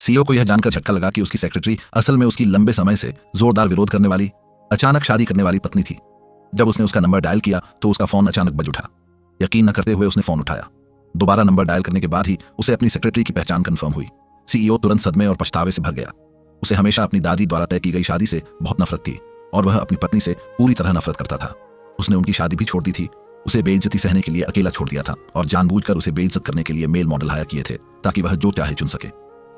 CEO को यह जानकर झटका लगा कि उसकी सेक्रेटरी असल में उसकी लंबे समय से जोरदार विरोध करने वाली, अचानक शादी करने वाली पत्नी थी। जब उसने उसका नंबर डायल किया तो उसका फोन अचानक बज उठा। यकीन न करते हुए उसने फोन उठाया। दोबारा नंबर डायल करने के बाद ही उसे अपनी सेक्रेटरी की पहचान कंफर्म हुई। सीईओ तुरंत सदमे और पछतावे से भर गया। उसे हमेशा अपनी दादी द्वारा तय की गई शादी से बहुत नफरत थी और वह अपनी पत्नी से पूरी तरह नफरत करता था। उसने उनकी शादी भी छोड़ दी थी, उसे बेइज्जती सहने के लिए अकेला छोड़ दिया था और जानबूझकर उसे बेइज्जत करने के लिए मेल मॉडल हायर किए थे ताकि वह जो चाहे चुन सके।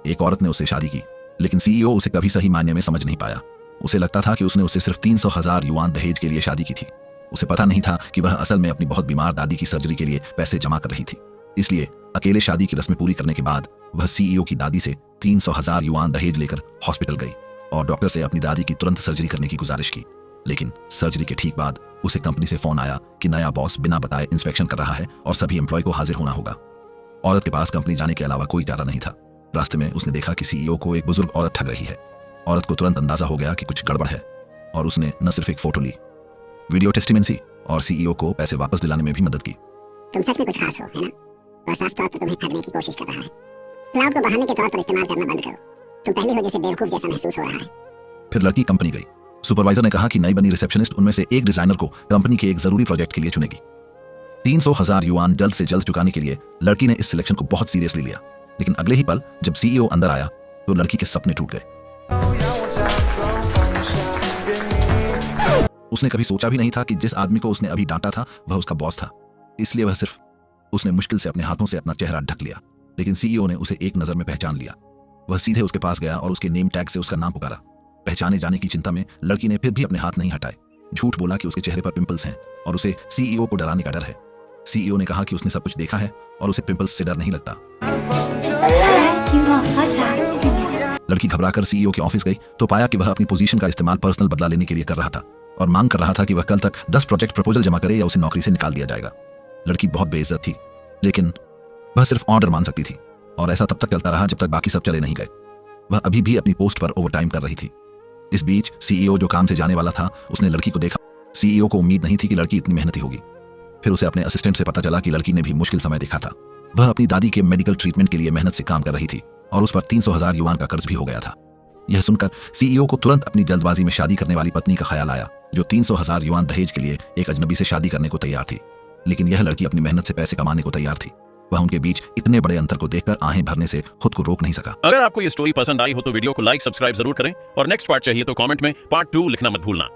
एक औरत ने उससे शादी की, लेकिन सीईओ उसे कभी सही मायने में समझ नहीं पाया। उसे लगता था कि उसने उससे सिर्फ 300,000 युआन दहेज के लिए शादी की थी। उसे पता नहीं था कि वह असल में अपनी बहुत बीमार दादी की सर्जरी के लिए पैसे जमा कर रही थी। इसलिए अकेले शादी की रस्में पूरी करने के बाद वह सीईओ की दादी से 300,000 युआन दहेज लेकर हॉस्पिटल गई और डॉक्टर से अपनी दादी की तुरंत सर्जरी करने की गुजारिश की। लेकिन सर्जरी के ठीक बाद उसे कंपनी से फोन आया कि नया बॉस बिना बताए इंस्पेक्शन कर रहा है और सभी एम्प्लॉय को हाजिर होना होगा। औरत के पास कंपनी जाने के अलावा कोई चारा नहीं था। रास्ते में उसने देखा कि सीईओ को एक बुजुर्ग औरत ठग रही है। औरत को तुरंत अंदाजा हो गया कि कुछ गड़बड़ है और उसने न सिर्फ एक फोटो ली, वीडियो टेस्टिमेंसी और सीईओ को पैसे वापस दिलाने में भी मदद की। तुम सच में कुछ खास हो, है ना? वह साफ तौर पर तुम्हें ठगने की कोशिश कर रहा है। क्लाउड को बहाने के तौर पर इस्तेमाल करना बंद करो। तुम पहले हो जैसे बेवकूफ जैसा महसूस हो रहा है। फिर लड़की कंपनी गई। सुपरवाइजर ने कहा कि नई बनी रिसेप्शनिस्ट उनमें से एक डिजाइनर को कंपनी के एक जरूरी प्रोजेक्ट के लिए चुनेगी। 300,000 युआन जल्द से जल्द चुकाने के लिए लड़की ने इस सिलेक्शन को बहुत सीरियसली लिया। लेकिन अगले ही पल जब सीईओ अंदर आया तो लड़की के सपने टूट गए। उसने कभी सोचा भी नहीं था कि जिस आदमी को उसने अभी डांटा था वह उसका बॉस था। इसलिए उसने मुश्किल से अपने हाथों से अपना चेहरा ढक लिया। लेकिन सीईओ ने उसे एक नजर में पहचान लिया। वह सीधे उसके पास गया और उसके नेम टैग से उसका नाम पुकारा। पहचाने जाने की चिंता में लड़की ने फिर भी अपने हाथ नहीं हटाए। झूठ बोला कि उसके चेहरे पर पिंपल्स हैं और उसे सीईओ को डराने का डर है। सीईओ ने कहा कि उसने सब कुछ देखा है और उसे पिंपल्स से डर नहीं लगता। लड़की घबराकर सीईओ के ऑफिस गई तो पाया कि वह अपनी पोजीशन का इस्तेमाल पर्सनल बदला लेने के लिए कर रहा था और मांग कर रहा था कि वह कल तक 10 प्रोजेक्ट प्रपोजल जमा करे या उसे नौकरी से निकाल दिया जाएगा। लड़की बहुत बेइज्जत थी, लेकिन वह सिर्फ ऑर्डर मान सकती थी और ऐसा तब तक चलता रहा जब तक बाकी सब चले नहीं गए। वह अभी भी अपनी पोस्ट पर ओवरटाइम कर रही थी। इस बीच सीईओ जो काम से जाने वाला था उसने लड़की को देखा। सीईओ को उम्मीद नहीं थी कि लड़की इतनी मेहनती होगी। फिर उसे अपने असिस्टेंट से पता चला कि लड़की ने भी मुश्किल समय देखा था। वह अपनी दादी के मेडिकल ट्रीटमेंट के लिए मेहनत से काम कर रही थी और उस पर 300,000 युआन का कर्ज भी हो गया था। यह सुनकर सीईओ को तुरंत अपनी जल्दबाजी में शादी करने वाली पत्नी का ख्याल आया, जो 300,000 युआन दहेज के लिए एक अजनबी से शादी करने को तैयार थी। लेकिन यह लड़की अपनी मेहनत से पैसे कमाने को तैयार थी। वह उनके बीच इतने बड़े अंतर को देखकर आहें भरने से खुद को रोक नहीं सका। अगर आपको ये स्टोरी पसंद आई हो तो वीडियो को लाइक सब्सक्राइब जरूर करें और नेक्स्ट पार्ट चाहिए तो कमेंट में पार्ट 2 लिखना मत भूलना।